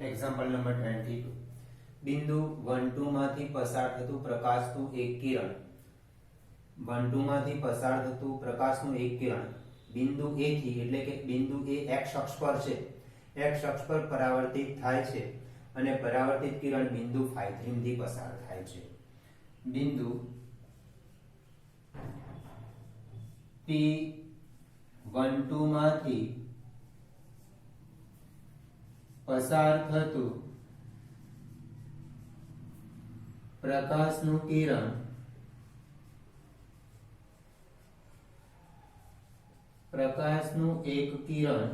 Example number 22 બિંદુ 1 2 માંથી પસાર થતું પ્રકાશનું એક કિરણ 1 2 માંથી પસાર થતું પ્રકાશનું એક કિરણ બિંદુ A થી એટલે કે બિંદુ A x અક્ષ પર છે x અક્ષ પર પરાવર્તિત થાય છે અને પરાવર્તિત કિરણ બિંદુ 5 3 થી પસાર થાય છે બિંદુ P 1 2 માંથી પસાર થતું પ્રકાશનું કિરણ પ્રકાશનું એક કિરણ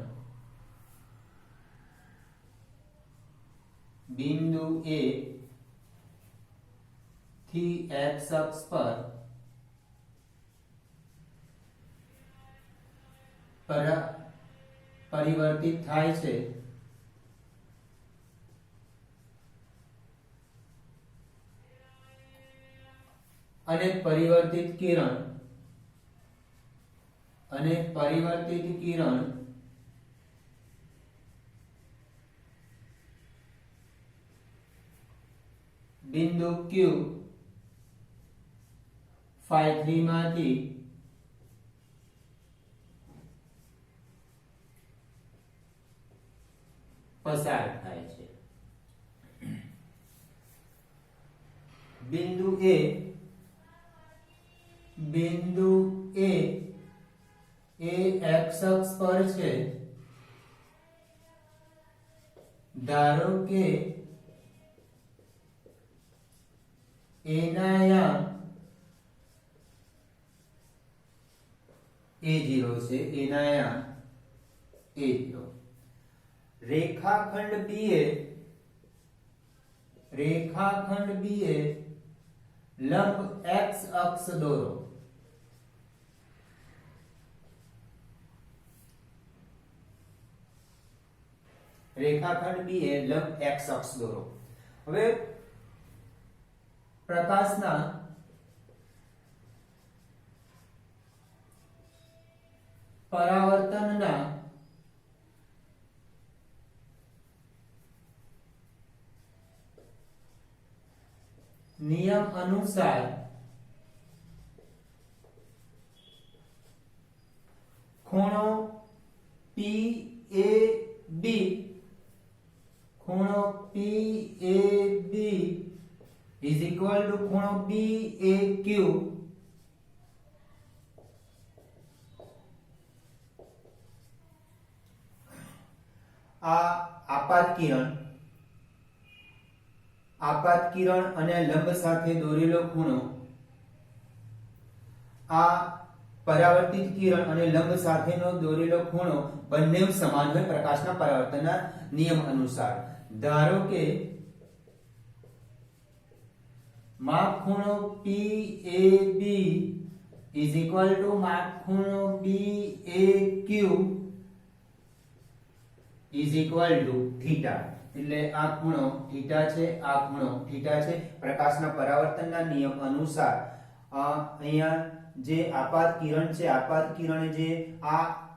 બિંદુ A થી x અક્ષ પર પરિવર્તિત થાય છે અને પરિવર્તિત કિરણ બિંદુ Q phi 3 માંથી પસાર થાય છે બિંદુ A એ x અક્ષ પર છે ધારો કે A ના યામ A0 છે A ના યામ A0 રેખાખંડ BA લંબ x અક્ષ દોરો રેખાખંડ BA લંબ x અક્ષ દોરો હવે પ્રકાશના પરાવર્તનના નિયમ અનુસાર ખૂણો PAB is equal to ખૂણો BAQ આ આપાત કિરણ અને લંબ સાથે દોરેલો ખૂણો આ પરાવર્તિત કિરણ અને લંબ સાથેનો દોરેલો ખૂણો બંને સમાન હોય પ્રકાશના પરાવર્તનના નિયમ અનુસાર ધારો કે માપ ખૂણો PAB is equal to માપ ખૂણો BAQ is equal to theta એટલે આ ખૂણો થીટા છે આ ખૂણો થીટા છે પ્રકાશના પરાવર્તનના નિયમ અનુસાર અહીંયા જે આપાત કિરણ છે આપાત કિરણે જે આ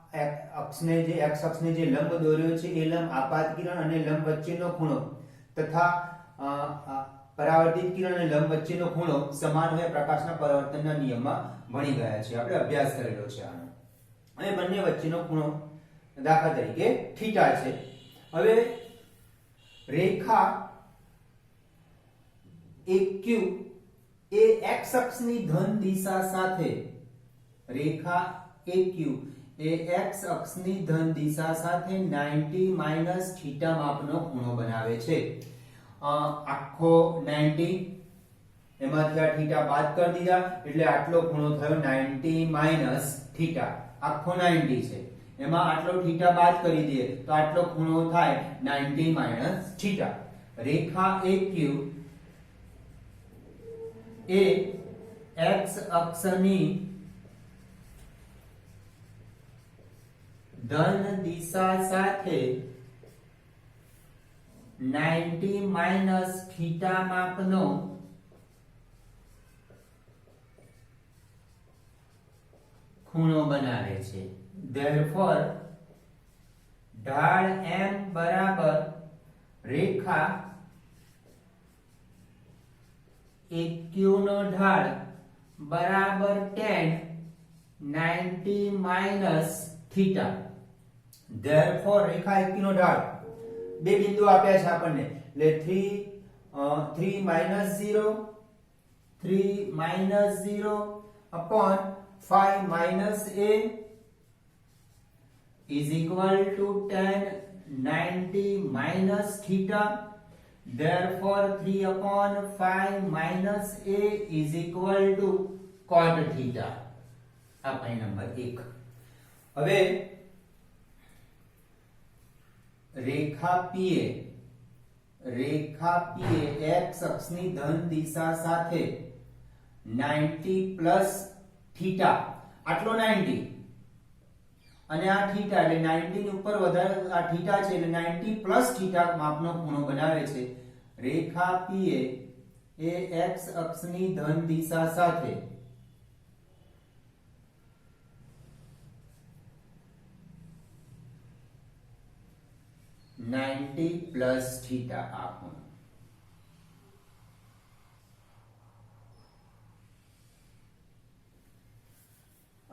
અક્ષને જે x અક્ષને જે લંબ દોર્યો છે એ લંબ આપાત કિરણ અને લંબ વચ્ચેનો ખૂણો તથા પરાવર્તિત કિરણ અને લંબ વચ્ચેનો ખૂણો સમાન હોય પ્રકાશના પરાવર્તનના નિયમમાં ભણી ગયા છે આપણે અભ્યાસ કરેલો છે આનો અને બંને વચ્ચેનો ખૂણો દાખલા તરીકે થીટા છે હવે રેખા AQ એ x અક્ષની ધન દિશા સાથે રેખા AQ એ x અક્ષની ધન દિશા સાથે 90 - થીટા માપનો ખૂણો બનાવે છે આખો 90 એમાંથી આ થીટા બાદ કરી દીધા એટલે આટલો ખૂણો થયો 90 - થીટા આખો 90 છે એમાં આટલો થીટા બાદ કરી દઈએ તો આટલો ખૂણો થાય 90 - થીટા રેખા AQ એ x અક્ષની ધન દિશા સાથે 90 - થીટા માપનો ખૂણો બનાવે છે therefore ઢાળ m બરાબર રેખા AQ નો ઢાળ બરાબર tan 90 minus theta. Therefore રેખા AQ નો ઢાળ બે બિંદુ આપ્યા છે આપણને એટલે 3 minus 0 upon 5 minus a is equal to tan 90 minus theta. Therefore 3 upon 5 minus a is equal to cot theta. આ point નંબર 1. હવે રેખા PA x અક્ષની ધન દિશા સાથે 90 plus theta આટલો 90 અને આ થીટા એટલે 90 ની ઉપર વધારે આ થીટા છે એટલે 90 plus થીટા માપનો ખૂણો બનાવે છે. રેખા PA એ x અક્ષની ધન દિશા સાથે 90 plus theta આ ખૂણો.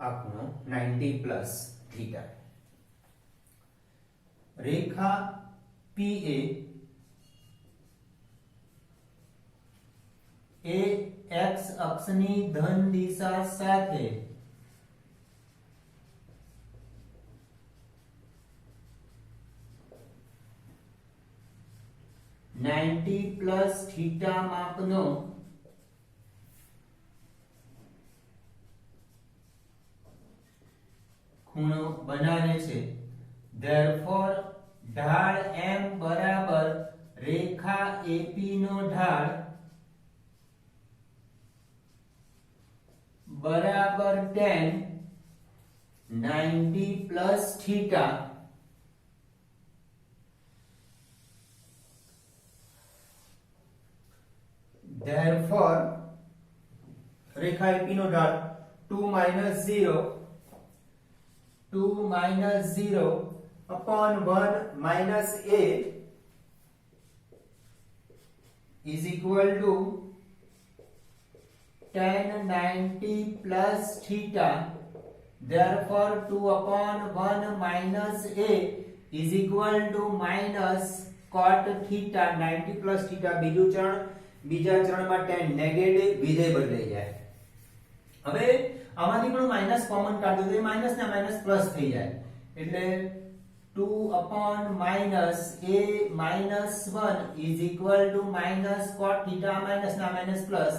આ ખૂણો 90 plus theta. રેખા PA એ x અક્ષની ધન દિશા સાથે 90 plus theta માપનો ખૂણો બનાવે છે. Therefore ઢાળ m બરાબર રેખા AP નો ઢાળ બરાબર tan 90 plus theta. Therefore રેખા AP નો ઢાળ 2 minus 0 upon 1 minus a is equal to tan 90 plus theta. Therefore 2 upon 1 minus a is equal to minus cot theta. 90 plus theta બીજા ચરણમાં tan નેગેટિવ વિધેય બદલાઈ જાય. હવે આમાંથી પણ માઈનસ કોમન કાઢો તો માઈનસ ના માઈનસ પ્લસ થઈ જાય એટલે 2 upon minus a minus 1 is equal to minus cot theta minus na minus plus.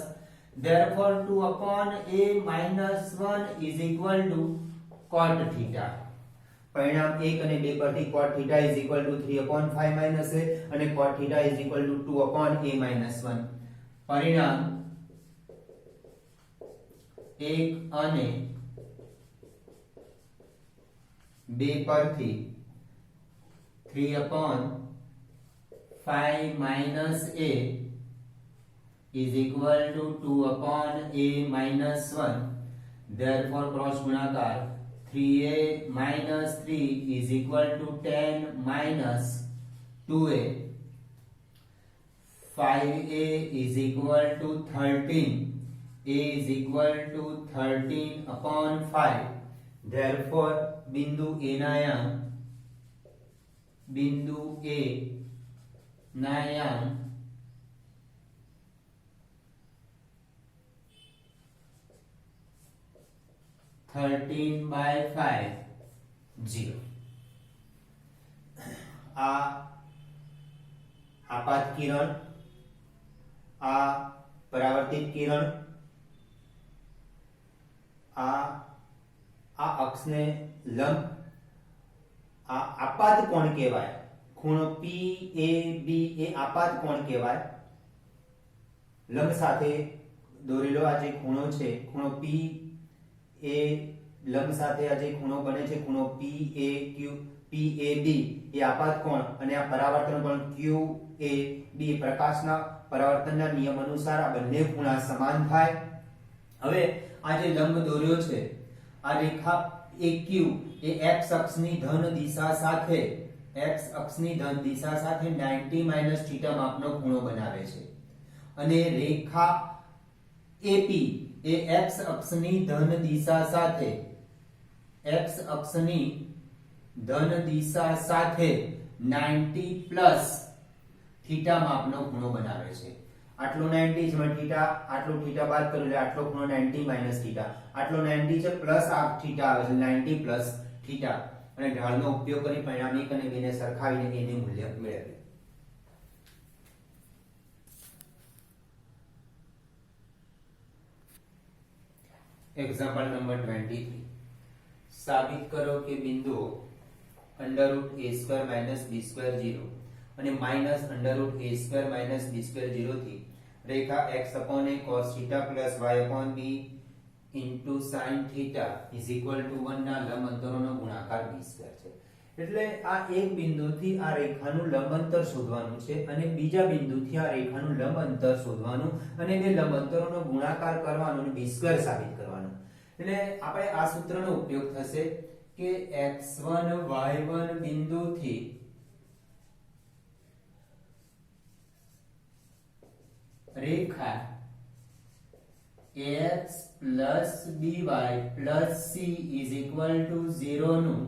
Therefore 2 upon a minus 1 is equal to cot theta. પરિણામ 1 અને 2 પરથી cot theta is equal to 3 upon 5 minus a અને cot theta is equal to 2 upon a minus 1. પરિણામ 1 અને 2 પરથી 3 upon 5 minus a is equal to 2 upon a minus 1. Therefore cross गुणाकार 3a minus 3 is equal to 10 minus 2a. 5a is equal to 13. a is equal to 13 upon 5. Therefore बिंदु a ना याम बिंदु A ना याम 13 by 5 0. આ આપાત કિરણ આ પરાવર્તિત કિરણ આ અક્ષને લંબ આ આપાત કોણ કહેવાય. ખૂણો PAB એ આપાત કોણ કહેવાય. લંબ સાથે દોરેલો આ જે ખૂણો છે ખૂણો P એ લંબ સાથે આ જે ખૂણો બને છે ખૂણો PAB એ આપાત કોણ અને આ પરાવર્તન કોણ QAB પ્રકાશના પરાવર્તનના નિયમ અનુસાર આ બંને ખૂણા સમાન થાય. હવે આ જે લંબ દોર્યો છે આ રેખા AQ એ x અક્ષની ધન દિશા સાથે x અક્ષની ધન દિશા સાથે 90 θ માપનો ખૂણો બનાવે છે અને રેખા AP એ x અક્ષની ધન દિશા સાથે ,90 θ માપનો ખૂણો બનાવે છે. આટલો 90 જેમાં θ આટલો θ બાદ કરો એટલે આટલો ખૂણો 90 θ, આટલો 90 છે પ્લસ આ θ આવે છે 90 θ, અને ઢાળનો ઉપયોગ કરી પરિણામિક અને બેને સરખાવીને એનું મૂલ્ય મેળવીએ. Example number 23. સાબિત કરો કે બિંદુઓ √a² - b² 0 અને -√a² - b² 0 થી રેખા x/a cos θ y/b sin θ = 1 ના લંબ અંતરોનો ગુણાકાર b² છે. એટલે આ એક બિંદુથી આ રેખાનું લંબ અંતર શોધવાનું છે અને બીજા બિંદુથી આ રેખાનું લંબ અંતર શોધવાનું અને બે લંબ અંતરોનો ગુણાકાર કરવાનો અને b² સાબિત કરવાનો. એટલે આપણે આ સૂત્રનો ઉપયોગ થશે કે x1 y1 બિંદુથી રેખા ax by c = 0 નું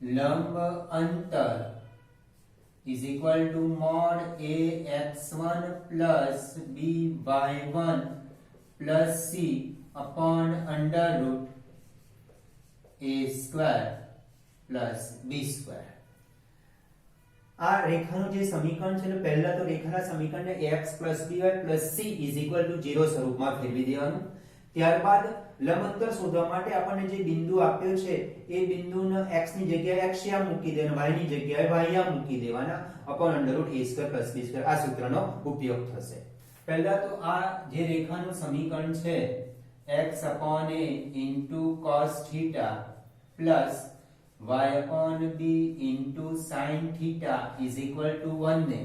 લંબ અંતર mod ax1 by1 c upon √a² b². આ રેખાનું જે સમીકરણ છે એટલે પહેલા તો રેખાના સમીકરણને ax by c = 0 સ્વરૂપમાં ફેરવી દેવાનું. ત્યારબાદ લંબ અંતર શોધવા માટે આપણને જે બિંદુ આપ્યો છે એ બિંદુને x ની જગ્યાએ x યા મૂકી દેવાના, y ની જગ્યાએ y યા મૂકી દેવાના upon √a² + b². આ સૂત્રનો ઉપયોગ થશે. પહેલા તો આ જે રેખાનું સમીકરણ છે x/a cos θ y/b sin θ = 1 ને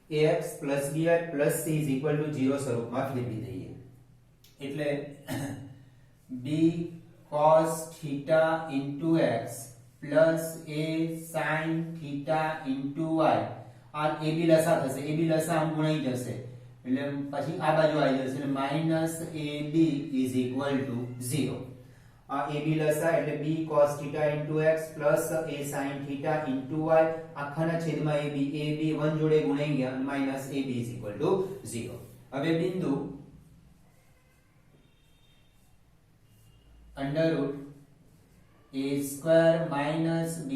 ax by c = 0 સ્વરૂપમાં ફેરવી દઈએ. એટલે b cos θ x plus a sin θ y, આ ab લસા થશે, ab લસા આમ ગુણાઈ જશે એટલે પછી આ બાજુ આવી જશે એટલે -ab = 0. આ ab લસા એટલે b cos θ x plus a sin θ y આખાના છેદમાં ab 1 જોડે ગુણાઈ ગયા અને -ab = 0. હવે બિંદુ √a² - b²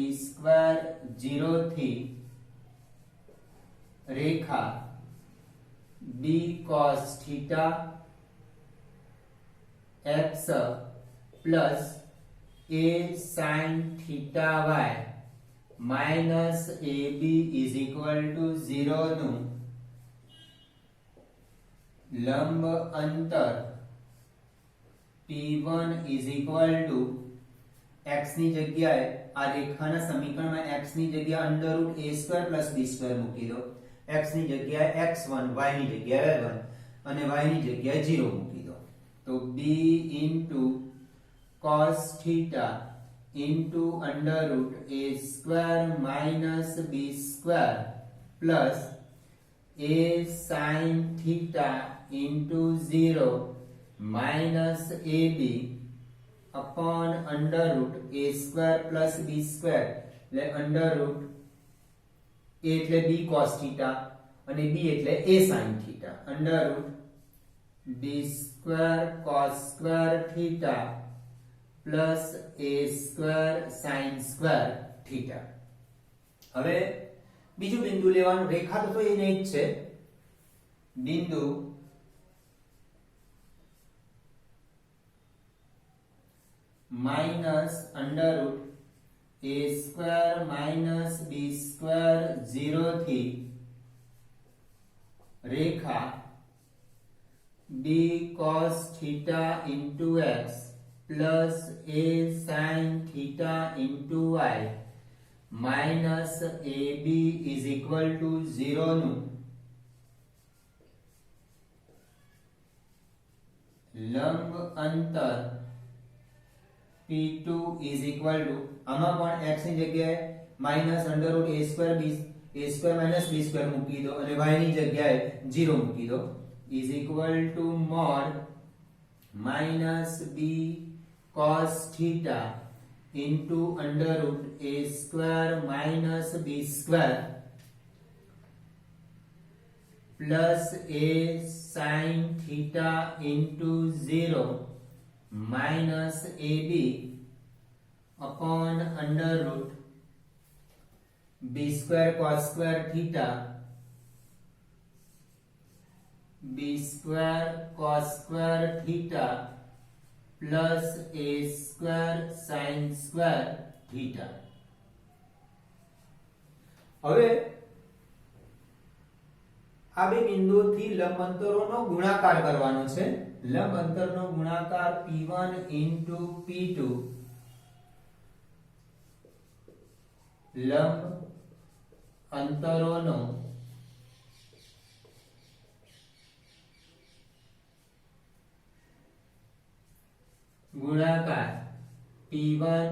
0 થી રેખા b cos θ x plus a sin θ y minus ab = 0 નું લંબ અંતર p1 = x ની જગ્યાએ આ રેખાના સમીકરણમાં x ની જગ્યાએ √a² + b² મૂકી દો, x ની જગ્યાએ x1, y ની જગ્યાએ y1 અને y ની જગ્યાએ 0 મૂકી દો. તો b cos θ √a² - b² plus a sin θ × 0 minus ab upon √a² plus b² એટલે √ a એટલે b cos θ અને b એટલે a sin θ √b² cos² θ plus a² sin² θ. હવે બીજું બિંદુ લેવાનું. રેખા તો એ નહીં જ છે. બિંદુ -√a² - b² 0 થી રેખા b cos θ x plus a sin θ y minus ab = 0 નું લંબ અંતર p2 is equal to આમાં પણ x ની જગ્યાએ minus under root a square minus b square મૂકી દો અને y ની જગ્યાએ 0 મૂકી દો is equal to mod minus b cos theta into under root a square minus b square plus a sin theta into 0 minus ab upon under root b square cos square theta b square cos square theta plus a square sin square theta. હવે આ બે બિંદુઓથી લંબ અંતરોનો ગુણાકાર કરવાનો છે. લંબ અંતરનો ગુણાકાર p1 into p2 લંબ અંતરોનો ગુણાકાર p1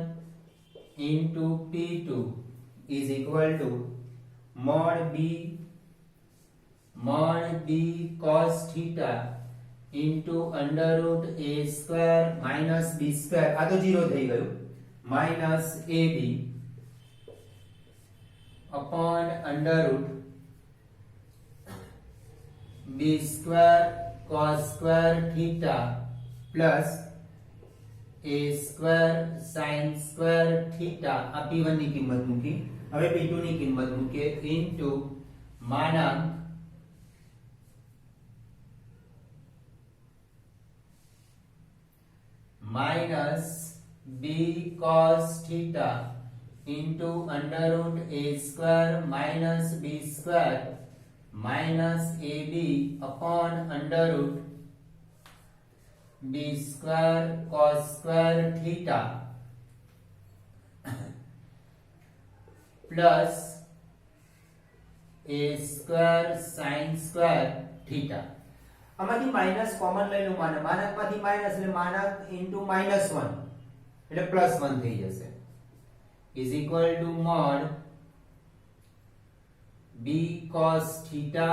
into p2 is equal to mod b cos theta into under root a square minus b square આ તો 0 થઈ ગયું minus ab upon under root b square cos square theta plus a square sin square theta આ p1 ની કિંમત મૂકી. હવે p2 ની કિંમત મૂકીએ into માનાંક minus b cos theta into under root a square minus b square minus ab upon under root b square cos square theta plus a square sin square theta. આમાંથી minus common લઈ લો માનાંકમાંથી minus એટલે માનાંક into -1 એટલે +1 થઈ જશે is equal to mod b cos theta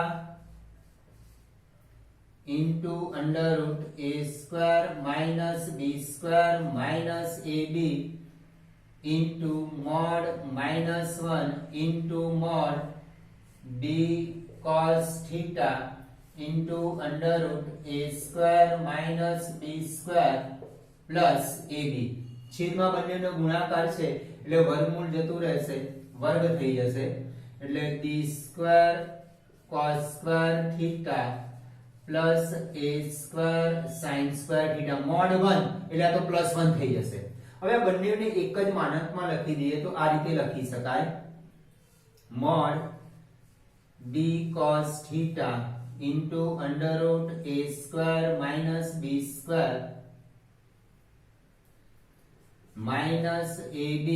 into under root a square minus b square minus ab into mod -1 into mod b cos theta into under root a square minus b square plus ab. છેદમાં બંનેનો ગુણાકાર છે એટલે વર્ગમૂળ જતું રહેશે વર્ગ થઈ જશે એટલે b square cos square theta plus a square sin square theta mod 1 એટલે આ તો +1 થઈ જશે. હવે આ બંનેને એક જ માનાંકમાં લખી દઈએ તો આ રીતે લખી શકાય mod b cos theta into under root a square minus b square minus ab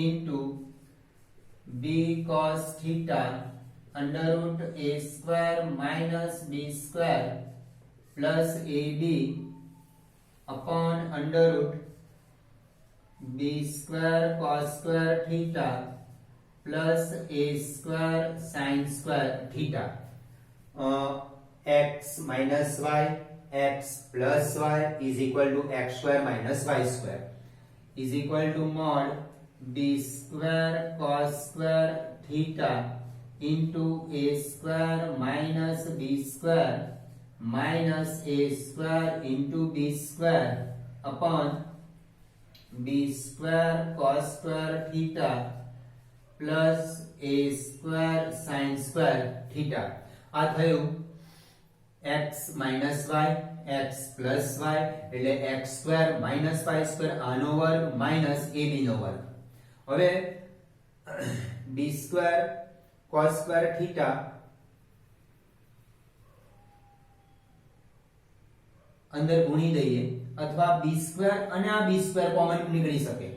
into b cos theta under root a square minus b square plus ab upon under root b square cos square theta plus a square sin square theta. X minus y x plus y is equal to x square minus y square is equal to mod b square cos square theta into a square minus b square minus a square into b square upon b square cos square theta plus a square sin square theta. આ થયું x minus y x plus y એટલે x square minus y square આનો વર્ગ minus ab નો વર્ગ. હવે b square cos square theta અંદર ગુણી દઈએ અથવા b square અને આ b square કોમન નીકળી શકે.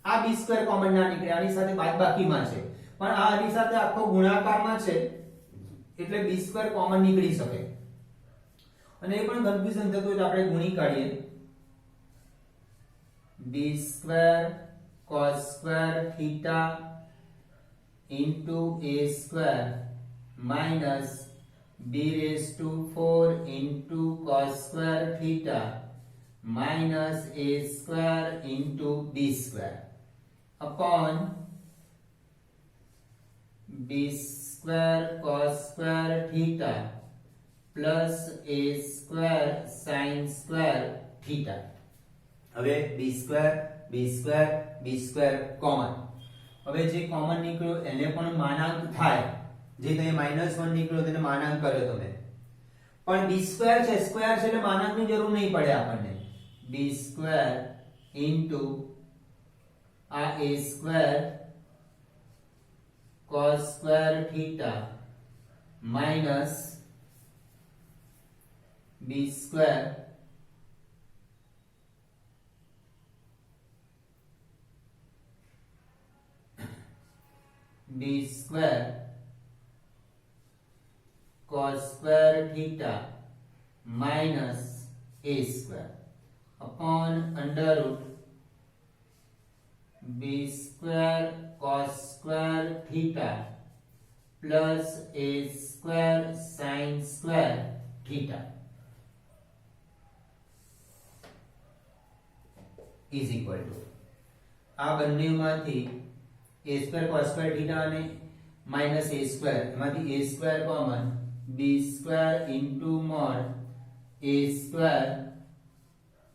આ b square કોમન ના નીકળે આની સાથે બાદબાકીમાં છે પણ આ આની સાથે આખો ગુણાકારમાં છે એટલે b square કોમન નીકળી શકે અને એ પણ કન્ફ્યુઝન થતું હોય તો આપણે ગુણી કાઢીએ b square cos square theta into a square minus b raised to 4 into cos square theta minus a square into b square upon b square cos square theta plus a square sin square theta. હવે b square common. હવે જે common નીકળ્યો એને પણ માનાંક થાય. જે તમે -1 નીકળ્યો તેને માનાંક કર્યો તમે. પણ b સ્ક્વેર છે એટલે માનાંકની જરૂર નહીં પડે આપણને. b સ્ક્વેર ઇન્ટુ આ a square cos square theta minus b square cos square theta minus a square upon under root b square cos square theta plus a square sin square theta is equal to આ બંનેમાંથી a square cos square theta અને minus a square એમાંથી a square common b square into mod a square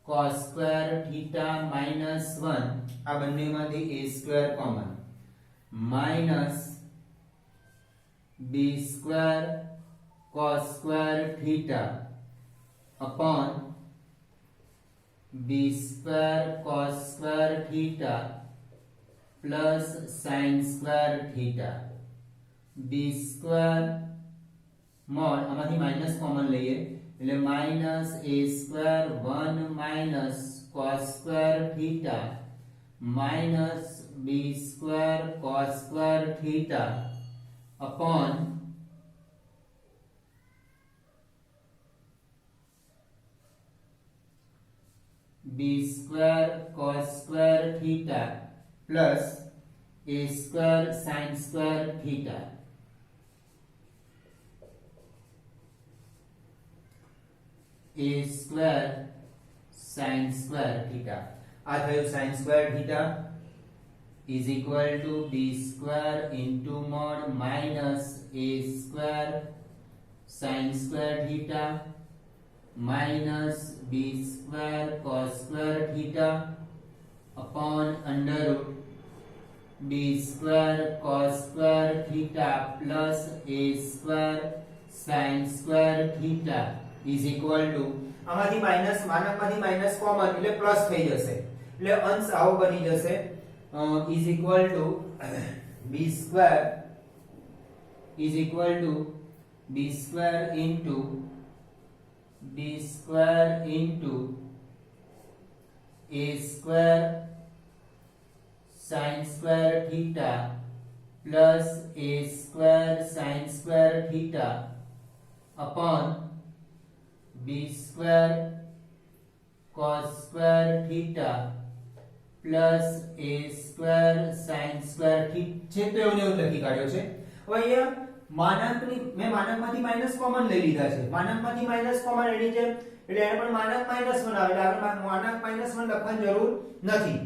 cos square theta minus 1 આ બંનેમાંથી a square common minus b square cos square theta upon b square cos square theta plus sin square theta b square mod આમાંથી minus common લઈએ એટલે minus a square 1 minus cos square theta minus b square cos square theta upon b square cos square theta plus a square sin square theta a square sin square theta આ થયું sin square theta is equal to b square into mod minus a square sin square theta minus b square cos square theta upon under root b square cos square theta plus a square sin square theta is equal to આમાંથી minus માનકમાંથી minus common એટલે plus થઈ જશે એટલે અંશ આવો બની જશે is equal to b square is equal to b square into a square sin square theta plus a square sin square theta upon b square cos square theta plus a square sin square theta છે તો એવું લખી કાઢ્યો છે. હવે અહીંયા માનાંકની મેં માનાંકમાંથી minus common લઈ લીધા છે. માનાંકમાંથી માઈનસ કોમન એની જેમ એટલે એને પણ માનાંક -1 આવે એટલે આગળ માનાંક -1 લખવાની જરૂર નથી.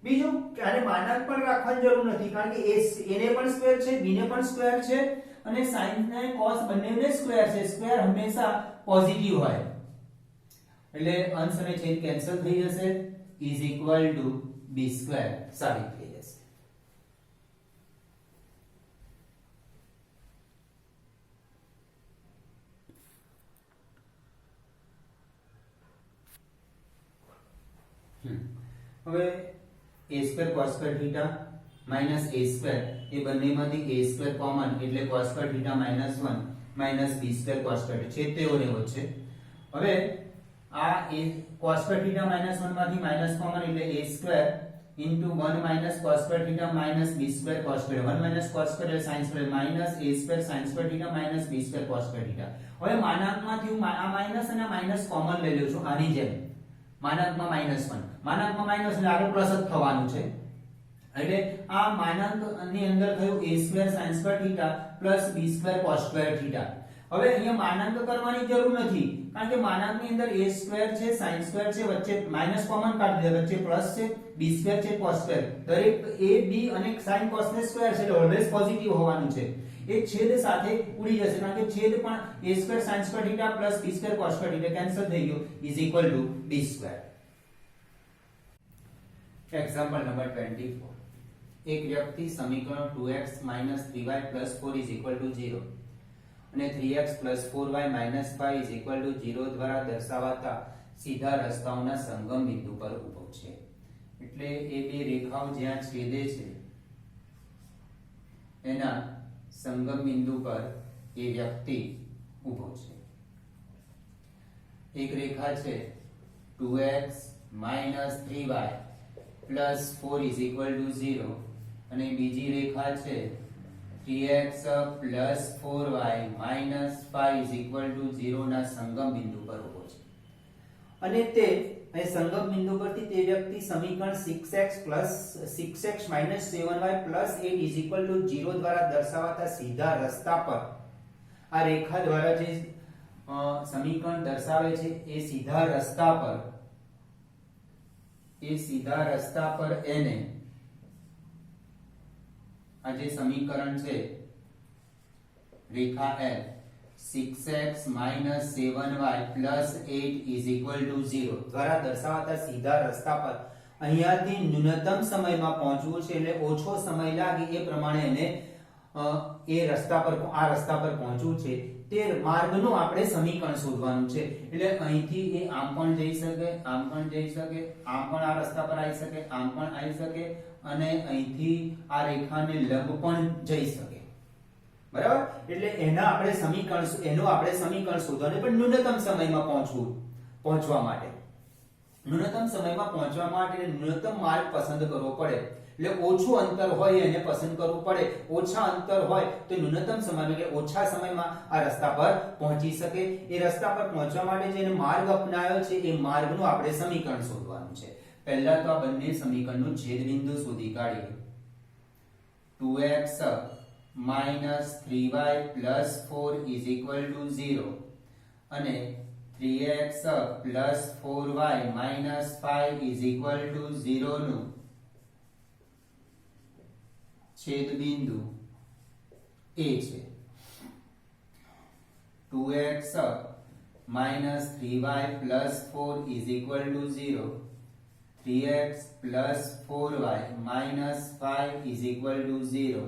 બીજું કે આને માનાંક પણ રાખવાની જરૂર નથી કારણ કે એને પણ સ્ક્વેર છે b ને પણ સ્ક્વેર છે અને sin ને cos બંનેને સ્ક્વેર છે. સ્ક્વેર હંમેશા પોઝિટિવ હોય એટલે અંશ અને છેદ કેન્સલ થઈ જશે is equal to b square સાબિત થઈ જશે. હવે a square cos square theta minus a square એ બંનેમાંથી a square કોમન એટલે cos square theta -1 minus b square cos square છે તેઓને વચ્ચે. હવે આ a cos square theta -1 માંથી માઈનસ કોમન એટલે a square into 1 minus cos square theta minus b square cos square 1 minus cos square એટલે sin square minus a square sin square theta minus b square cos square theta. હવે માનાંકમાંથી હું આ minus અને minus common લઈ લઉં છું આની જેમ માનાંકમાં -1 માનાંકમાં માઇનસ એટલે આગળ પ્લસ જ થવાનું છે એટલે આ માનાંક ની અંદર થયું a² sin² θ b² cos² θ હવે અહીંયા માનાંક કરવાની જરૂર નથી કારણ કે માનાંકની અંદર a² છે sin² છે વચ્ચે માઈનસ કોમન કાઢી દે વચ્ચે પ્લસ છે b² છે cos² દરેક a b અને sin cos ને સ્ક્વેર છે એટલે ઓલવેઝ પોઝિટિવ હોવાનું છે એ છેદ સાથે ઉડી જશે કારણ કે છેદ પણ a² sin² θ b² cos² θ cancel થઈ ગયો is equal to b². Example number 24 એક વ્યક્તિ સમીકરણ 2x 3y 4 0 અને 3x 4y 5 0 દ્વારા દર્શાવાતા સીધા રસ્તાઓના સંગમ બિંદુ પર ઊભો છે એટલે એ બે રેખાઓ જ્યાં છેદે છે એના સંગમ બિંદુ પર એ વ્યક્તિ ઊભો છે. એક રેખા છે 2x 3y 4 0 અને બીજી રેખા છે 3x 4y 5 0 ના સંગમ બિંદુ પર ઊભો છે અને તે અહીં સંગમ બિંદુ પરથી તે વ્યક્તિ સમીકરણ 6x 7y 8 0 દ્વારા દર્શાવાતા સીધા રસ્તા પર આ રેખા દ્વારા જે સમીકરણ દર્શાવે છે એ સીધા રસ્તા પર એને આ જે સમીકરણ છે રેખા L 6x 7y 8 0 દ્વારા દર્શાવાતા સીધા રસ્તા પર અહીંયાથી ન્યૂનતમ સમયમાં પહોંચવું છે એટલે ઓછો સમય લાગે એ પ્રમાણે એને આ રસ્તા પર પહોંચવું છે તે માર્ગનું આપણે સમીકરણ શોધવાનું છે એટલે અહીંથી એ આમ પણ જઈ શકે આમ પણ જઈ શકે આમ પણ આ રસ્તા પર આવી શકે આમ પણ આવી શકે અને અહીંથી આ રેખાને લંબ પણ જઈ શકે બરાબર એટલે એનું આપણે સમીકરણ શોધવાનું પણ ન્યૂનતમ સમયમાં પહોંચવા માટે ન્યૂનતમ માર્ગ પસંદ કરવો પડે એટલે ઓછું અંતર હોય એને પસંદ કરવું પડે ઓછા અંતર હોય તો ન્યૂનતમ સમયમાં એટલે ઓછા સમયમાં આ રસ્તા પર પહોંચી શકે એ રસ્તા પર પહોંચવા માટે જેને માર્ગ અપનાવ્યો છે એ માર્ગનું આપણે સમીકરણ શોધવાનું છે. પહેલા તો આ બંને સમીકરણનું છેદ બિંદુ શોધી કાઢીએ 2x 3y 4 0 અને 3x 4y 5 0 નું છેદ બિંદુ A છે. 2x 3y 4 0 3x 4y 5 0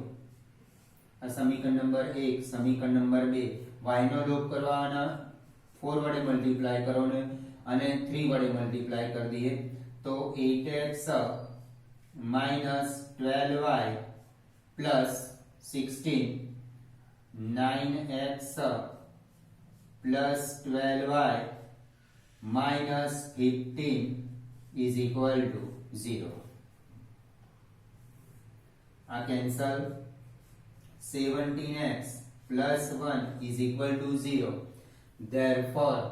આ સમીકરણ નંબર 1. સમીકરણ નંબર 2 y નો લોપ કરવાના 4 વડે મલ્ટીપ્લાય કરો ને અને 3 વડે મલ્ટીપ્લાય કરી દઈએ તો 8x 12y plus 16 9x plus 12y minus 15 is equal to 0. આ cancel 17x plus 1 is equal to 0. Therefore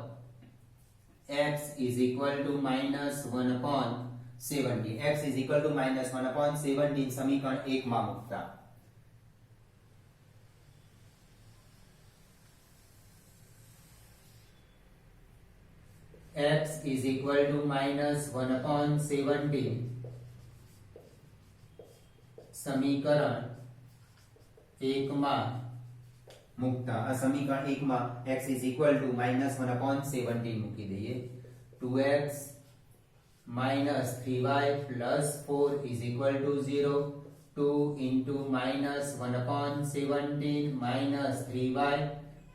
x is equal to minus 1 upon 17. x is equal to minus 1 upon 17 સમીકરણ 1 માં મૂકતા x is equal to minus 1 upon 17 સમીકરણ 1 માં મૂકતા આ સમીકરણ 1 માં x is equal to minus 1 upon 17 મૂકી દઈએ 2x minus 3y plus 4 is equal to 0 2 into minus 1 upon 17 minus 3y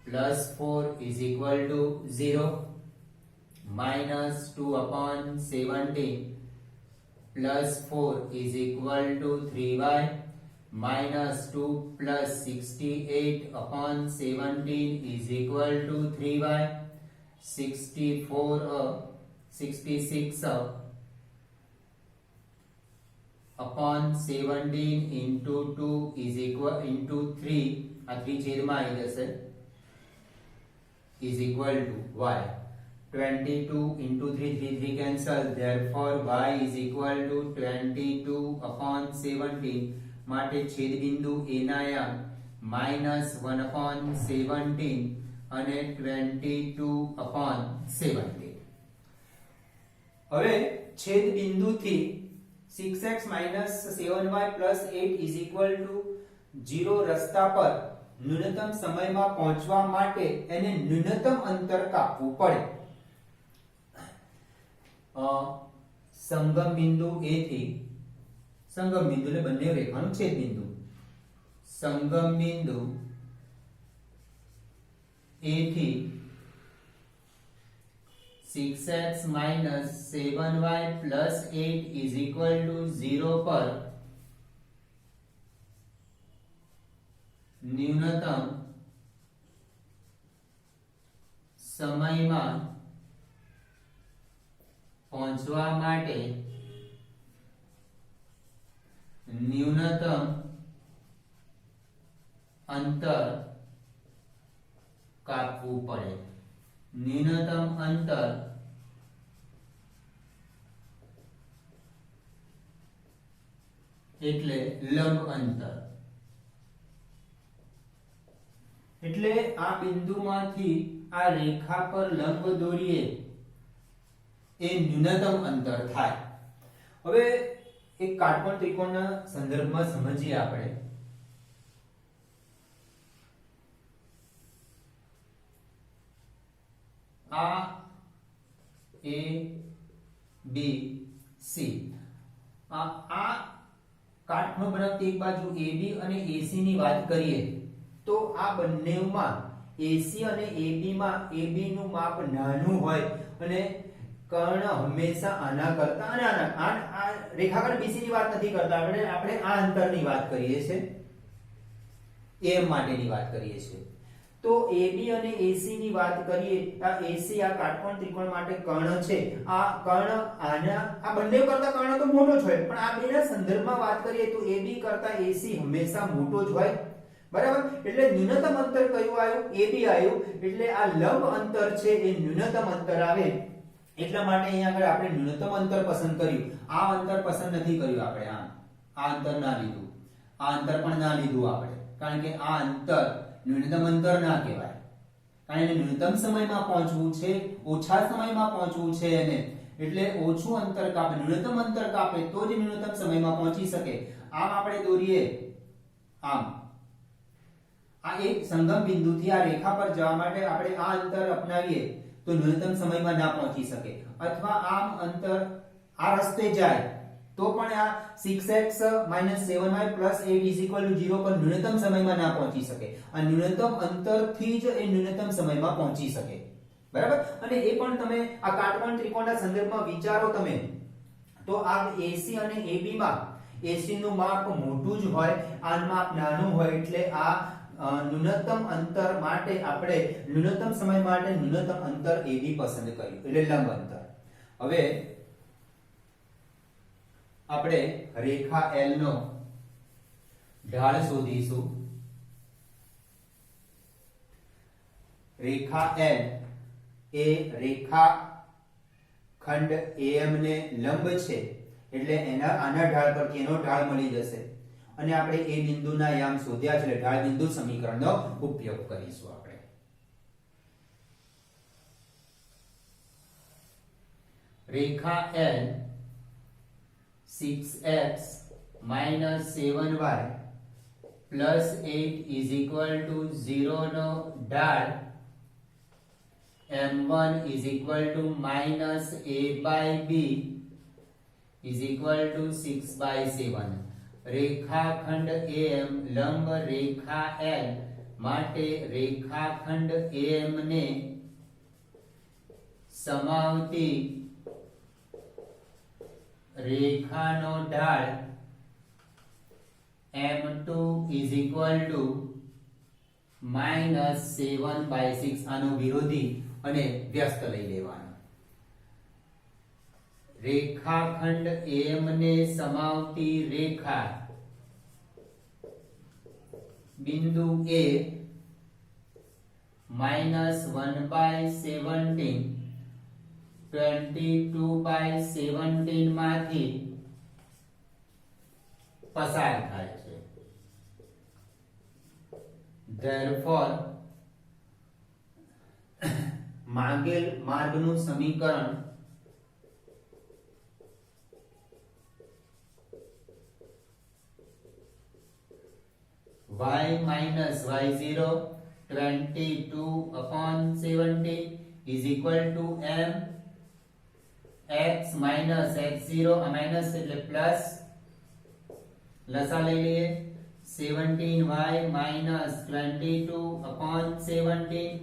plus 4 is equal to 0 minus 2 upon 17 plus 4 is equal to 3y minus 2 plus 68 upon 17 is equal to 3y 66 upon 17 into 2 is equal into 3 આ 3 છેદમાં આવી જશે is equal to y 22 into 3, 3 3 cancel, therefore y is equal to 22 upon 17 માટે છેદ બિંદુ a ના યામ -1 upon 17 અને 22 upon 17. હવે છેદ બિંદુથી 6x - 7y + 8 is equal to 0 રસ્તા પર ન્યૂનતમ સમયમાં પહોંચવા માટે એને ન્યૂનતમ અંતર કાપવું પડે. સંગમ બિંદુ A થી સંગમ બિંદુ એટલે બંને રેખાનું છેદ બિંદુ, સંગમ બિંદુ A થી 6x - 7y + 8 is equal to 0 પર ન્યૂનતમ સમયમાં પહોંચવા માટે ન્યૂનતમ અંતર કાપવું પડે. ન્યૂનતમ અંતર એટલે લંબ અંતર. એટલે આ બિંદુમાંથી આ રેખા પર લંબ દોરીએ એ ન્યૂનતમ અંતર થાય. હવે એક કાટકોણ ત્રિકોણના સંદર્ભમાં સમજીએ આપણે. આ A B C આ કાટખૂણો બનાવતી એક બાજુ AB અને AC ની વાત કરીએ તો આ બંનેમાં AC અને AB માં AB નું માપ નાનું હોય અને કર્ણ હંમેશા આના કરતા નાના. આ રેખાખંડ BC ની વાત નથી કરતા આપણે આ અંતરની વાત કરીએ છીએ, AM માટેની વાત કરીએ છીએ. તો AB અને AC ની વાત કરીએ આ AC આ કાટકોણ ત્રિકોણ માટે કર્ણ છે. આ કર્ણ આ બંને કરતા કર્ણ તો મોટો જ હોય, પણ આ બેના સંદર્ભમાં વાત કરીએ તો AB કરતા AC હંમેશા મોટો જ હોય. બરાબર? એટલે ન્યૂનતમ અંતર કયું આવ્યું? AB આવ્યું. એટલે આ લંબ અંતર છે એ ન્યૂનતમ અંતર આવે. એટલા માટે અહીંયા આગળ આપણે ન્યૂનતમ અંતર પસંદ કર્યું. આ અંતર પસંદ નથી કર્યું આપણે. આ અંતર ના લીધું, આ અંતર પણ ના લીધું આપણે, કારણ કે આ અંતર ન્યૂનતમ અંતર ના કહેવાય. કારણ કે ન્યૂનતમ સમયમાં પહોંચવું છે, ઓછા સમયમાં પહોંચવું છે એને, એટલે ઓછું અંતર કાપે, ન્યૂનતમ અંતર કાપે તો જ ન્યૂનતમ સમયમાં પહોંચી શકે. આમ આપણે દોરીએ આમ આ એક સંગમ બિંદુથી આ રેખા પર જવા માટે આપણે આ અંતર અપનાવીએ તો ન્યૂનતમ સમયમાં ના પહોંચી શકે, અથવા આમ અંતર આ રસ્તે જાય તો પણ આ 6x - 7y + 8 is equal to 0 પર ન્યૂનતમ સમયમાં ના પહોંચી શકે. આ ન્યૂનતમ અંતરથી જ એ ન્યૂનતમ સમયમાં પહોંચી શકે. બરાબર? અને એ પણ તમે આ કાટકોણ ત્રિકોણના સંદર્ભમાં વિચારો તમે તો આ AC અને AB માં AC નું માપ મોટું જ હોય, આ માપ નાનું હોય, એટલે આ ન્યૂનતમ અંતર માટે આપણે ન્યૂનતમ સમય માટે ન્યૂનતમ અંતર AB પસંદ કર્યું, એટલે લંબ અંતર. હવે આપણે રેખા L નો ઢાળ શોધીશું. રેખા L એ રેખા ખંડ AM ને લંબ છે, એટલે આના ઢાળ પરથી એનો ઢાળ મળી જશે અને આપણે એ બિંદુના યામ શોધ્યા છે, એટલે ઢાળ બિંદુ સમીકરણનો ઉપયોગ કરીશું. આપણે રેખા L 6x - 7y + 8 is equal to 0 નો ઢાળ m1 is equal to -a/b is equal to 6/7. રેખાખંડ AM લંબ રેખા L માટે રેખાખંડ AM ને સમાવતી રેખાનો ઢાળ m2 is equal to -7/6. આનો વિરોધી અને વ્યસ્ત લઈ લેવાનો. રેખાખંડ AM ને સમાવતી રેખા બિંદુ A -1/17 22/17 માંથી પસાર થાય છે. Therefore માંગેલ માર્ગનું સમીકરણ y minus y0 22/17 is equal to m x minus x0 minus એટલે પ્લસ લસા લઈ લઈએ 17y minus 22/17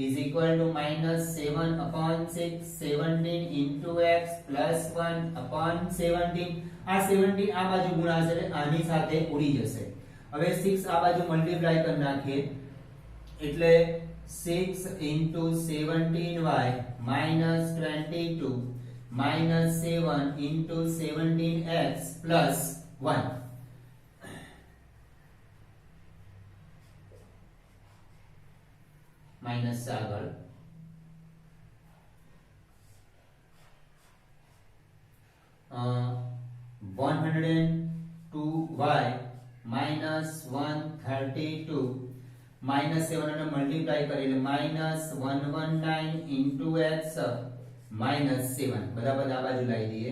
is equal to minus 7/6 17 into x plus 1/17 આ 17 આ બાજુ ગુણાશે એટલે આની સાથે ઉડી જશે. હવે 6 આ બાજુ મલ્ટીપ્લાય કરી નાખીએ એટલે 6 into 17y minus 22 minus 7 into 17x plus 1 minus આગળ 102y minus 132 minus 7 અને મલ્ટીપ્લાય કરી એટલે minus 119 into x minus 7 બરાબર આ બાજુ લાવી દઈએ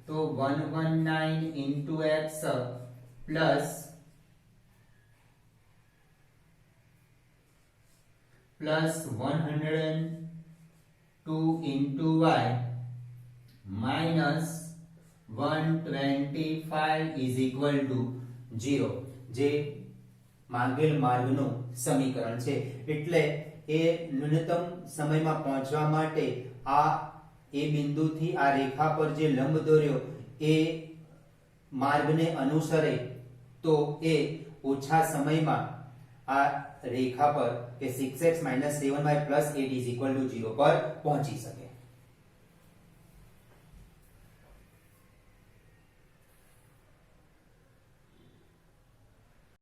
તો 119 into x plus 102 into y minus 125 is equal to 0 જે માંગેલ માર્ગનું સમીકરણ છે. એટલે એ ન્યૂનતમ સમયમાં પહોંચવા માટે આ એ બિંદુથી આ રેખા પર જે લંબ દોર્યો એ માર્ગને અનુસરે તો એ ઓછા સમયમાં આ રેખા પર કે 6x - 7y + 8 = 0 પર પહોંચી શકે.